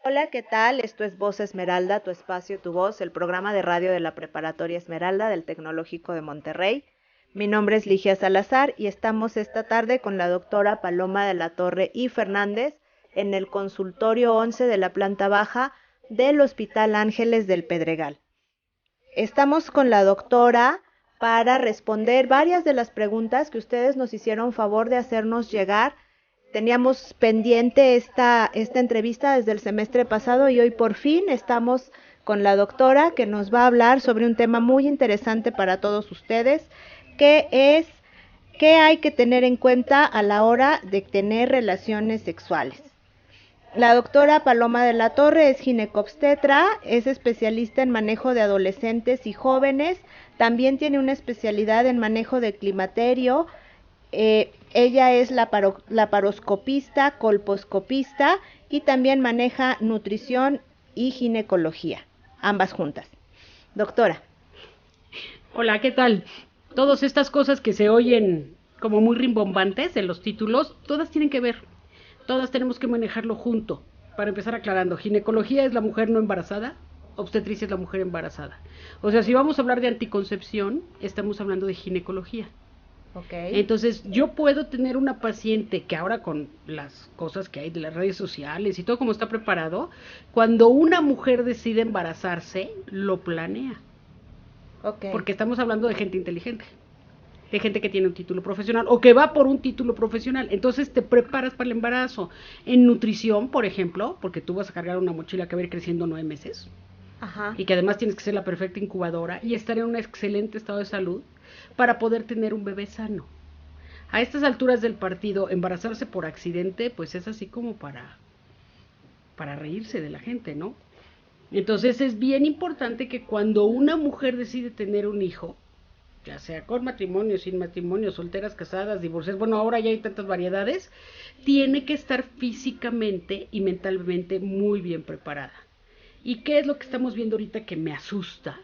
Hola, ¿qué tal? Esto es Voz Esmeralda, tu espacio, tu voz, el programa de radio de la Preparatoria Esmeralda del Tecnológico de Monterrey. Mi nombre es Ligia Salazar y estamos esta tarde con la doctora Paloma de la Torre y Fernández en el consultorio 11 de la planta baja del Hospital Ángeles del Pedregal. Estamos con la doctora para responder varias de las preguntas que ustedes nos hicieron favor de hacernos llegar. Teníamos pendiente esta entrevista desde el semestre pasado y hoy por fin estamos con la doctora que nos va a hablar sobre un tema muy interesante para todos ustedes, que es qué hay que tener en cuenta a la hora de tener relaciones sexuales. La doctora Paloma de la Torre es ginecobstetra, es especialista en manejo de adolescentes y jóvenes, también tiene una especialidad en manejo de climaterio. Ella es laparoscopista, colposcopista y también maneja nutrición y ginecología, ambas juntas. Doctora. Hola, ¿qué tal? Todas estas cosas que se oyen como muy rimbombantes en los títulos, todas tienen que ver. Todas tenemos que manejarlo junto. Para empezar aclarando, ginecología es la mujer no embarazada, obstetricia es la mujer embarazada. O sea, si vamos a hablar de anticoncepción, estamos hablando de ginecología. Okay. Entonces, yo puedo tener una paciente que ahora con las cosas que hay de las redes sociales y todo como está preparado, cuando una mujer decide embarazarse, lo planea. Okay. Porque estamos hablando de gente inteligente, de gente que tiene un título profesional o que va por un título profesional. Entonces te preparas para el embarazo. En nutrición, por ejemplo, porque tú vas a cargar una mochila que va a ir creciendo 9 meses. Ajá. Y que además tienes que ser la perfecta incubadora y estar en un excelente estado de salud para poder tener un bebé sano. A estas alturas del partido, embarazarse por accidente, pues es así como para reírse de la gente, ¿no? Entonces es bien importante que cuando una mujer decide tener un hijo, ya sea con matrimonio, sin matrimonio, solteras, casadas, divorciadas, bueno, ahora ya hay tantas variedades, tiene que estar físicamente y mentalmente muy bien preparada. ¿Y qué es lo que estamos viendo ahorita que me asusta?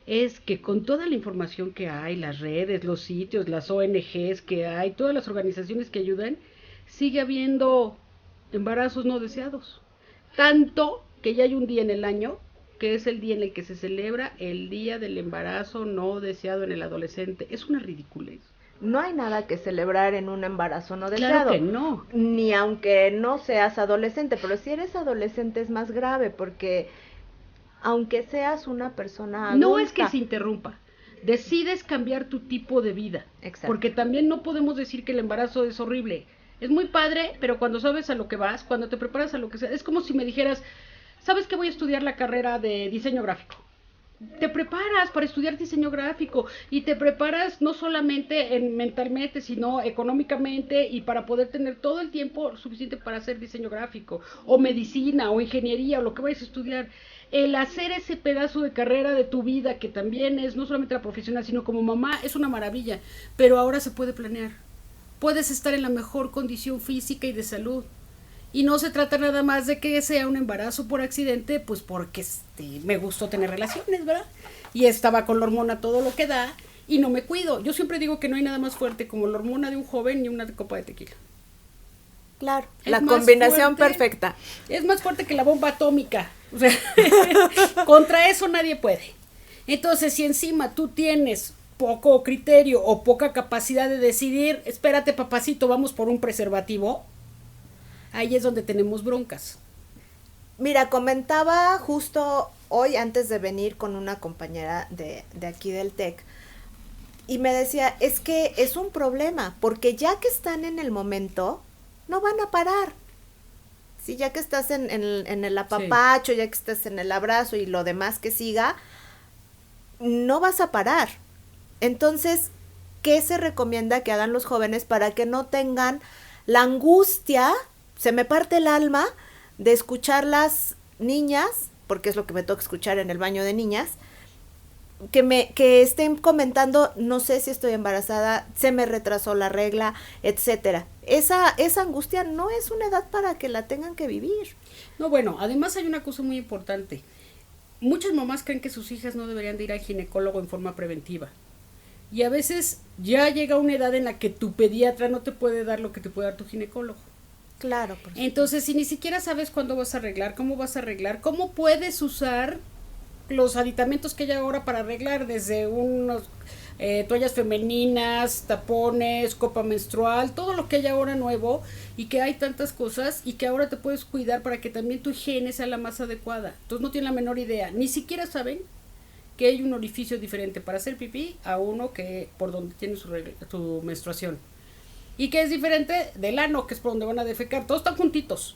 Es que con toda la información que hay, las redes, los sitios, las ONGs que hay, todas las organizaciones que ayudan, sigue habiendo embarazos no deseados. Tanto que ya hay un día en el año que es el día en el que se celebra el día del embarazo no deseado en el adolescente. Es una ridiculez. No hay nada que celebrar en un embarazo no Claro deseado, que no. ni aunque no seas adolescente, pero si eres adolescente es más grave porque aunque seas una persona adulta. No es que se interrumpa. Decides cambiar tu tipo de vida. Exacto. Porque también no podemos decir que el embarazo es horrible. Es muy padre, pero cuando sabes a lo que vas, cuando te preparas a lo que sea, es como si me dijeras, ¿sabes que voy a estudiar la carrera de diseño gráfico? Te preparas para estudiar diseño gráfico y te preparas no solamente mentalmente, sino económicamente y para poder tener todo el tiempo suficiente para hacer diseño gráfico o medicina o ingeniería o lo que vayas a estudiar. El hacer ese pedazo de carrera de tu vida que también es no solamente la profesional, sino como mamá, es una maravilla, pero ahora se puede planear. Puedes estar en la mejor condición física y de salud. Y no se trata nada más de que sea un embarazo por accidente, pues porque me gustó tener relaciones, ¿verdad? Y estaba con la hormona todo lo que da y no me cuido. Yo siempre digo que no hay nada más fuerte como la hormona de un joven ni una copa de tequila. Claro, Es la más combinación fuerte, perfecta. Es más fuerte que la bomba atómica. O sea, contra eso nadie puede. Entonces, si encima tú tienes poco criterio o poca capacidad de decidir, espérate papacito, vamos por un preservativo, ahí es donde tenemos broncas. Mira, comentaba justo hoy antes de venir con una compañera de aquí del TEC y me decía, es que es un problema, porque ya que están en el momento, no van a parar. Sí, ya que estás en el apapacho, sí, ya que estás en el abrazo y lo demás que siga, no vas a parar. Entonces, ¿qué se recomienda que hagan los jóvenes para que no tengan la angustia, se me parte el alma, de escuchar las niñas, porque es lo que me toca escuchar en el baño de niñas, que estén comentando, no sé si estoy embarazada, se me retrasó la regla, etcétera. Esa angustia no es una edad para que la tengan que vivir. No, bueno, además hay una cosa muy importante. Muchas mamás creen que sus hijas no deberían de ir al ginecólogo en forma preventiva. Y a veces ya llega una edad en la que tu pediatra no te puede dar lo que te puede dar tu ginecólogo. Claro. Entonces, si ni siquiera sabes cuándo vas a arreglar, cómo puedes usar los aditamentos que hay ahora para arreglar, desde unos toallas femeninas, tapones, copa menstrual, todo lo que hay ahora nuevo, y que hay tantas cosas y que ahora te puedes cuidar para que también tu higiene sea la más adecuada. Entonces no tienen la menor idea, ni siquiera saben que hay un orificio diferente para hacer pipí a uno que por donde tiene su menstruación, y que es diferente del ano, que es por donde van a defecar. Todos están juntitos,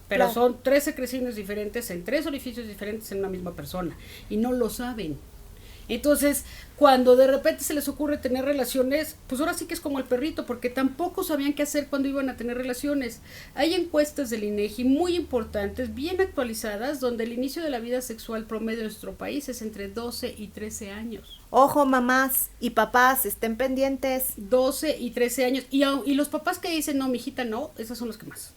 pero claro, son 3 secreciones diferentes en 3 orificios diferentes en una misma persona, y no lo saben. Entonces, cuando de repente se les ocurre tener relaciones, pues ahora sí que es como el perrito, porque tampoco sabían qué hacer cuando iban a tener relaciones. Hay encuestas del INEGI muy importantes, bien actualizadas, donde el inicio de la vida sexual promedio en nuestro país es entre 12 y 13 años. Ojo, mamás y papás, estén pendientes. 12 y 13 años. Y los papás que dicen, no, mijita, no, esos son los que más.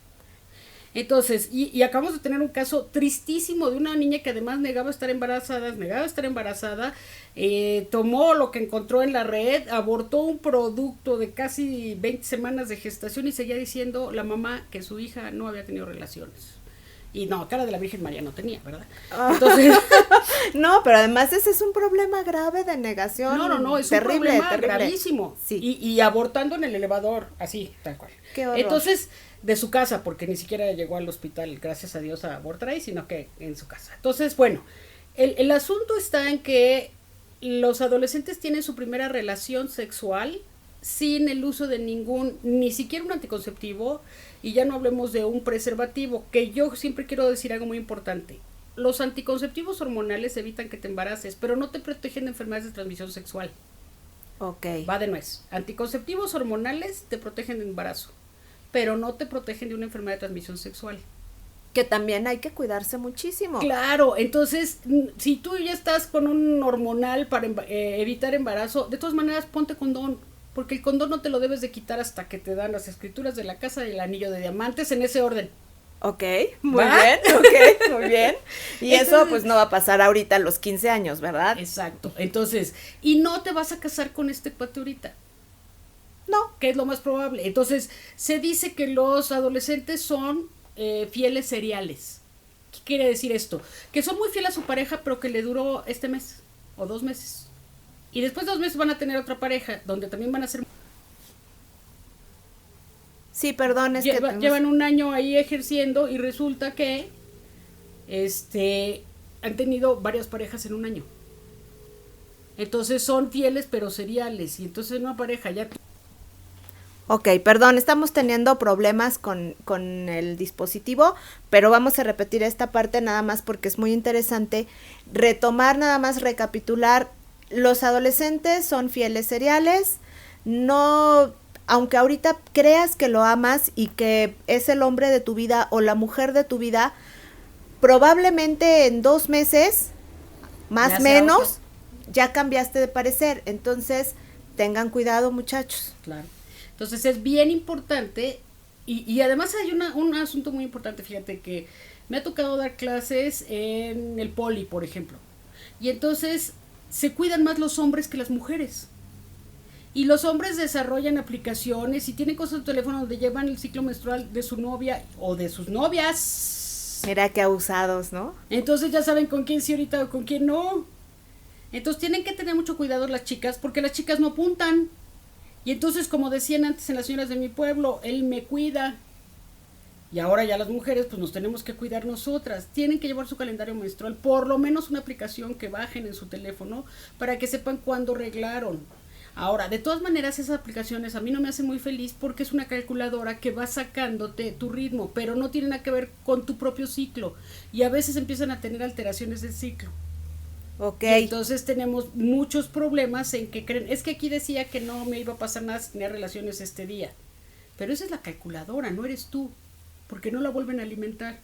Entonces, y acabamos de tener un caso tristísimo de una niña que además negaba estar embarazada, tomó lo que encontró en la red, abortó un producto de casi 20 semanas de gestación y seguía diciendo la mamá que su hija no había tenido relaciones. Y no, cara de la Virgen María no tenía, ¿verdad? Entonces, no, pero además ese es un problema grave de negación. No, es terrible, un problema gravísimo. Sí. Y abortando en el elevador, así, tal cual. Qué horror. Entonces, de su casa, porque ni siquiera llegó al hospital, gracias a Dios, a abortar ahí, sino que en su casa. Entonces, bueno, el asunto está en que los adolescentes tienen su primera relación sexual sin el uso de ni siquiera un anticonceptivo, y ya no hablemos de un preservativo, que yo siempre quiero decir algo muy importante. Los anticonceptivos hormonales evitan que te embaraces, pero no te protegen de enfermedades de transmisión sexual. Ok. Va de nuez. Anticonceptivos hormonales te protegen de embarazo, pero no te protegen de una enfermedad de transmisión sexual. Que también hay que cuidarse muchísimo. Claro, entonces, si tú ya estás con un hormonal para evitar embarazo, de todas maneras ponte condón, porque el condón no te lo debes de quitar hasta que te dan las escrituras de la casa y el anillo de diamantes, en ese orden. Ok, muy bien. Y entonces, eso pues no va a pasar ahorita a los 15 años, ¿verdad? Exacto, entonces, y no te vas a casar con este cuate ahorita. No. Que es lo más probable. Entonces, se dice que los adolescentes son fieles seriales. ¿Qué quiere decir esto? Que son muy fieles a su pareja, pero que le duró este mes o 2 meses. Y después de 2 meses van a tener otra pareja, donde también van a ser... Sí, perdón, es que... Llevan un año ahí ejerciendo y resulta que han tenido varias parejas en un año. Entonces son fieles pero seriales. Y entonces una pareja ya... Ok, perdón, estamos teniendo problemas con el dispositivo, pero vamos a repetir esta parte nada más porque es muy interesante. Retomar, nada más recapitular, los adolescentes son fieles seriales, no, aunque ahorita creas que lo amas y que es el hombre de tu vida o la mujer de tu vida, probablemente en 2 meses, más o menos, ya cambiaste de parecer. Entonces, tengan cuidado, muchachos. Claro. Entonces es bien importante, y además hay un asunto muy importante, fíjate que me ha tocado dar clases en el poli, por ejemplo, y entonces se cuidan más los hombres que las mujeres, y los hombres desarrollan aplicaciones y tienen cosas en su teléfono donde llevan el ciclo menstrual de su novia o de sus novias. Mira qué abusados, ¿no? Entonces ya saben con quién sí ahorita o con quién no. Entonces tienen que tener mucho cuidado las chicas, porque las chicas no apuntan. Y entonces, como decían antes en las señoras de mi pueblo, él me cuida. Y ahora ya las mujeres, pues nos tenemos que cuidar nosotras. Tienen que llevar su calendario menstrual, por lo menos una aplicación que bajen en su teléfono, para que sepan cuándo reglaron. Ahora, de todas maneras, esas aplicaciones a mí no me hacen muy feliz, porque es una calculadora que va sacándote tu ritmo, pero no tiene nada que ver con tu propio ciclo. Y a veces empiezan a tener alteraciones del ciclo. Okay. Y entonces tenemos muchos problemas en que creen, es que aquí decía que no me iba a pasar nada si tenía relaciones este día, pero esa es la calculadora, no eres tú, porque no la vuelven a alimentar.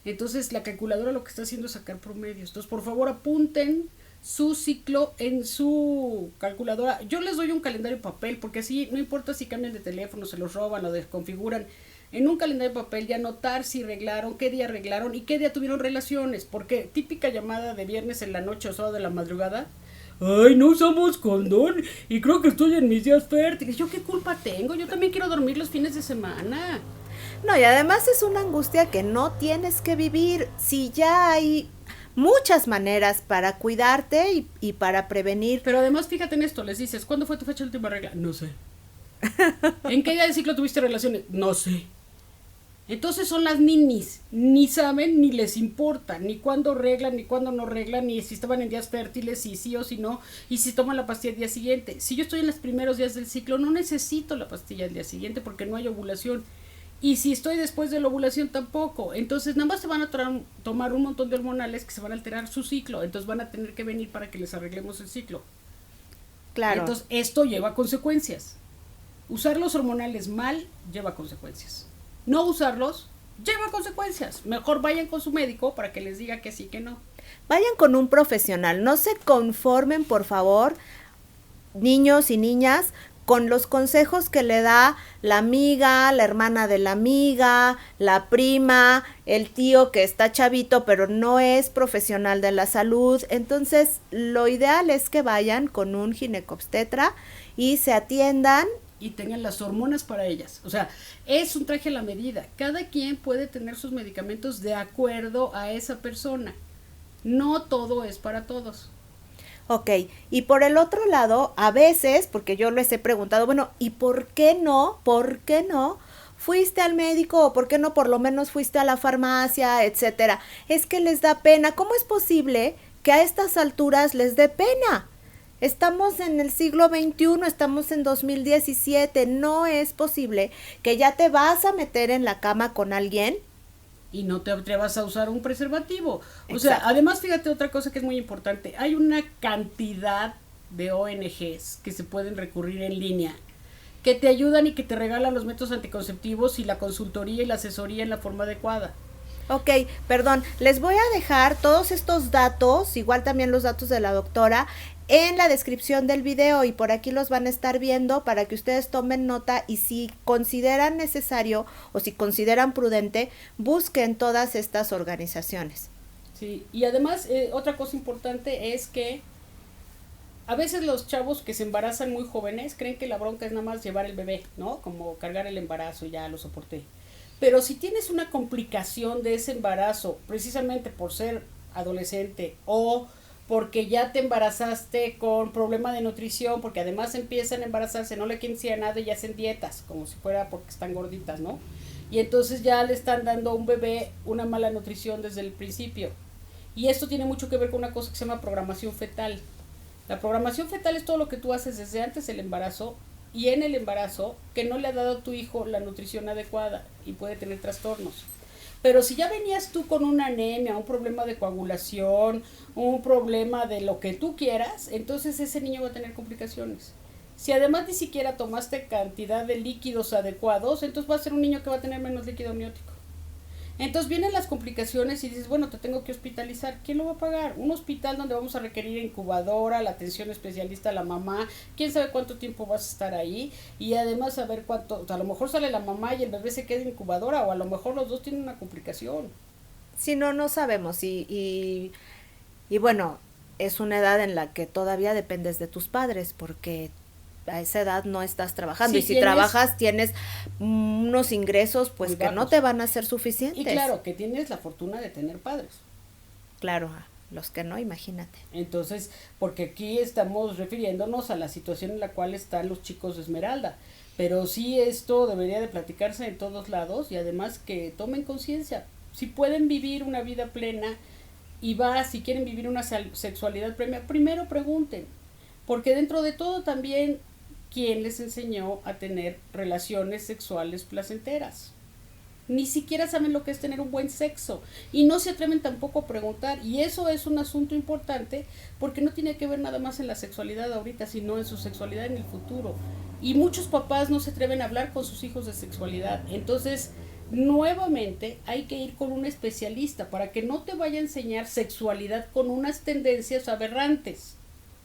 Entonces la calculadora lo que está haciendo es sacar promedios. Entonces por favor apunten su ciclo en su calculadora. Yo les doy un calendario en papel, porque así no importa si cambian de teléfono, se los roban o desconfiguran, en un calendario de papel ya anotar si arreglaron, qué día arreglaron y qué día tuvieron relaciones, porque típica llamada de viernes en la noche o sábado de la madrugada, ay, no usamos condón y creo que estoy en mis días fértiles. ¿Yo qué culpa tengo? Yo también quiero dormir los fines de semana. No, y además es una angustia que no tienes que vivir si ya hay muchas maneras para cuidarte y para prevenir. Pero además, fíjate en esto, les dices, ¿cuándo fue tu fecha de última regla? No sé. ¿En qué día del ciclo tuviste relaciones? No sé. Entonces son las ninis, ni saben ni les importa, ni cuándo reglan, ni cuándo no reglan, ni si estaban en días fértiles, si sí o si no, y si toman la pastilla el día siguiente. Si yo estoy en los primeros días del ciclo, no necesito la pastilla el día siguiente porque no hay ovulación. Y si estoy después de la ovulación tampoco. Entonces nada más se van a tomar un montón de hormonales que se van a alterar su ciclo. Entonces van a tener que venir para que les arreglemos el ciclo. Claro. Entonces esto lleva consecuencias. Usar los hormonales mal lleva consecuencias. No usarlos lleva consecuencias. Mejor vayan con su médico para que les diga que sí, que no. Vayan con un profesional. No se conformen, por favor, niños y niñas, con los consejos que le da la amiga, la hermana de la amiga, la prima, el tío que está chavito pero no es profesional de la salud. Entonces, lo ideal es que vayan con un ginecobstetra y se atiendan. Y tengan las hormonas para ellas. O sea, es un traje a la medida. Cada quien puede tener sus medicamentos de acuerdo a esa persona. No todo es para todos. Ok, y por el otro lado, a veces, porque yo les he preguntado, bueno, ¿y por qué no? ¿Por qué no? ¿Fuiste al médico o por qué no por lo menos fuiste a la farmacia, etcétera? Es que les da pena. ¿Cómo es posible que a estas alturas les dé pena? Estamos en el siglo XXI, estamos en 2017, no es posible que ya te vas a meter en la cama con alguien y no te atrevas a usar un preservativo. Exacto. O sea, además, fíjate otra cosa que es muy importante. Hay una cantidad de ONGs que se pueden recurrir en línea, que te ayudan y que te regalan los métodos anticonceptivos y la consultoría y la asesoría en la forma adecuada. Ok, perdón, les voy a dejar todos estos datos, igual también los datos de la doctora, en la descripción del video y por aquí los van a estar viendo para que ustedes tomen nota y si consideran necesario o si consideran prudente, busquen todas estas organizaciones. Sí, y además otra cosa importante es que a veces los chavos que se embarazan muy jóvenes creen que la bronca es nada más llevar el bebé, ¿no? Como cargar el embarazo, ya lo soporté. Pero si tienes una complicación de ese embarazo, precisamente por ser adolescente o porque ya te embarazaste con problema de nutrición, porque además empiezan a embarazarse, no le quieren decir a nada y hacen dietas, como si fuera porque están gorditas, ¿no? Y entonces ya le están dando a un bebé una mala nutrición desde el principio. Y esto tiene mucho que ver con una cosa que se llama programación fetal. La programación fetal es todo lo que tú haces desde antes del embarazo y en el embarazo que no le ha dado a tu hijo la nutrición adecuada y puede tener trastornos. Pero si ya venías tú con una anemia, un problema de coagulación, un problema de lo que tú quieras, entonces ese niño va a tener complicaciones. Si además ni siquiera tomaste cantidad de líquidos adecuados, entonces va a ser un niño que va a tener menos líquido amniótico. Entonces vienen las complicaciones y dices, bueno, te tengo que hospitalizar. ¿Quién lo va a pagar? Un hospital donde vamos a requerir incubadora, la atención especialista a la mamá, quién sabe cuánto tiempo vas a estar ahí y además saber cuánto, o sea, a lo mejor sale la mamá y el bebé se queda en incubadora o a lo mejor los dos tienen una complicación. Si no, no sabemos y bueno, es una edad en la que todavía dependes de tus padres porque a esa edad no estás trabajando Sí, y si trabajas tienes unos ingresos pues que no te van a ser suficientes. Y claro, que tienes la fortuna de tener padres. Claro, los que no, imagínate. Entonces, porque aquí estamos refiriéndonos a la situación en la cual están los chicos de Esmeralda, pero sí esto debería de platicarse en todos lados y además que tomen conciencia. Si pueden vivir una vida plena y si quieren vivir una sexualidad plena, primero pregunten, porque dentro de todo también ¿quién les enseñó a tener relaciones sexuales placenteras? Ni siquiera saben lo que es tener un buen sexo y no se atreven tampoco a preguntar y eso es un asunto importante porque no tiene que ver nada más en la sexualidad ahorita, sino en su sexualidad en el futuro. Y muchos papás no se atreven a hablar con sus hijos de sexualidad. Entonces, nuevamente hay que ir con un especialista para que no te vaya a enseñar sexualidad con unas tendencias aberrantes.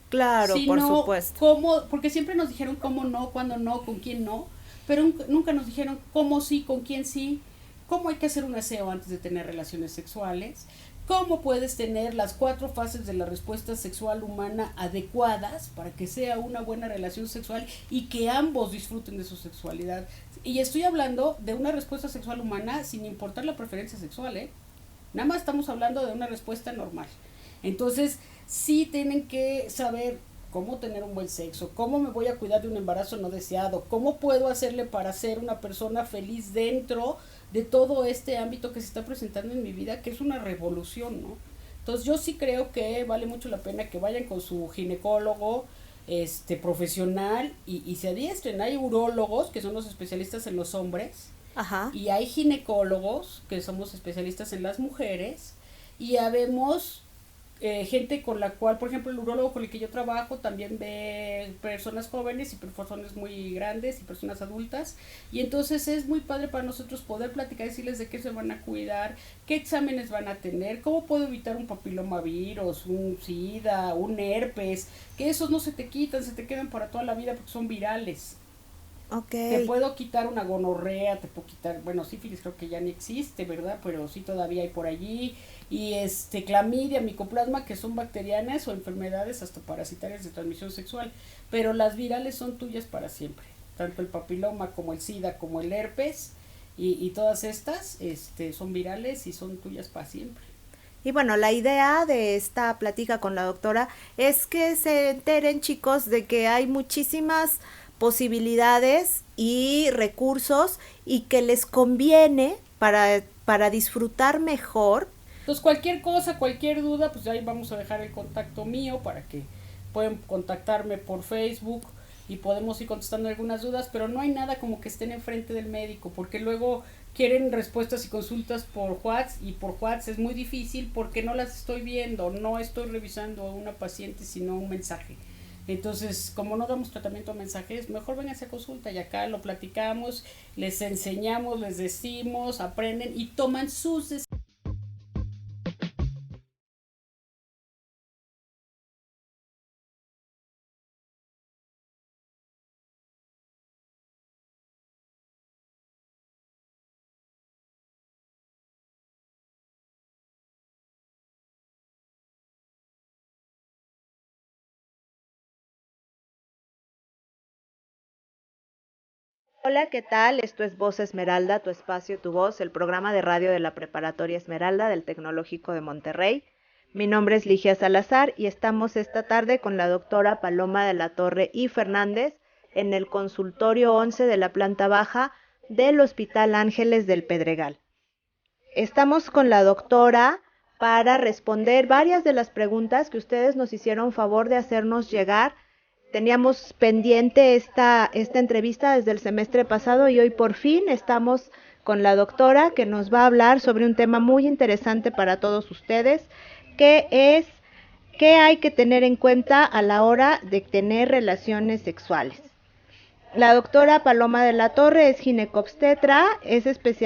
Claro, por supuesto. ¿Cómo? Porque siempre nos dijeron cómo no, cuándo no, con quién no, pero nunca nos dijeron cómo sí, con quién sí, cómo hay que hacer un aseo antes de tener relaciones sexuales, cómo puedes tener las 4 fases de la respuesta sexual humana adecuadas para que sea una buena relación sexual y que ambos disfruten de su sexualidad. Y estoy hablando de una respuesta sexual humana sin importar la preferencia sexual, ¿eh? Nada más estamos hablando de una respuesta normal. Entonces, sí tienen que saber cómo tener un buen sexo, cómo me voy a cuidar de un embarazo no deseado, cómo puedo hacerle para ser una persona feliz dentro de todo este ámbito que se está presentando en mi vida, que es una revolución, ¿no? Entonces yo sí creo que vale mucho la pena que vayan con su ginecólogo profesional y se adiestren. Hay urólogos, que son los especialistas en los hombres, Ajá. y hay ginecólogos, que somos especialistas en las mujeres, y habemos gente con la cual, por ejemplo, el urólogo con el que yo trabajo también ve personas jóvenes y personas muy grandes y personas adultas, y entonces es muy padre para nosotros poder platicar, decirles de qué se van a cuidar, qué exámenes van a tener, cómo puedo evitar un papilomavirus, un sida, un herpes, que esos no se te quitan, se te quedan para toda la vida porque son virales. Ok. Te puedo quitar una gonorrea, te puedo quitar, bueno, sífilis creo que ya ni existe, ¿verdad? Pero sí todavía hay por allí. Y clamidia, micoplasma, que son bacterianas o enfermedades hasta parasitarias de transmisión sexual. Pero las virales son tuyas para siempre. Tanto el papiloma como el sida como el herpes y todas estas son virales y son tuyas para siempre. Y bueno, la idea de esta plática con la doctora es que se enteren, chicos, de que hay muchísimas posibilidades y recursos y que les conviene para disfrutar mejor. Entonces cualquier cosa, cualquier duda, pues ahí vamos a dejar el contacto mío para que pueden contactarme por Facebook y podemos ir contestando algunas dudas, pero no hay nada como que estén enfrente del médico, porque luego quieren respuestas y consultas por WhatsApp, y por WhatsApp es muy difícil porque no las estoy viendo, no estoy revisando a una paciente sino un mensaje. Entonces, como no damos tratamiento a mensajes, mejor vénganse a consulta y acá lo platicamos, les enseñamos, les decimos, aprenden y toman sus decisiones. Hola, ¿qué tal? Esto es Voz Esmeralda, tu espacio, tu voz, el programa de radio de la Preparatoria Esmeralda del Tecnológico de Monterrey. Mi nombre es Ligia Salazar y estamos esta tarde con la doctora Paloma de la Torre y Fernández en el consultorio 11 de la planta baja del Hospital Ángeles del Pedregal. Estamos con la doctora para responder varias de las preguntas que ustedes nos hicieron favor de hacernos llegar. Teníamos pendiente esta entrevista desde el semestre pasado y hoy por fin estamos con la doctora que nos va a hablar sobre un tema muy interesante para todos ustedes, que es qué hay que tener en cuenta a la hora de tener relaciones sexuales. La doctora Paloma de la Torre es ginecobstetra, es especialista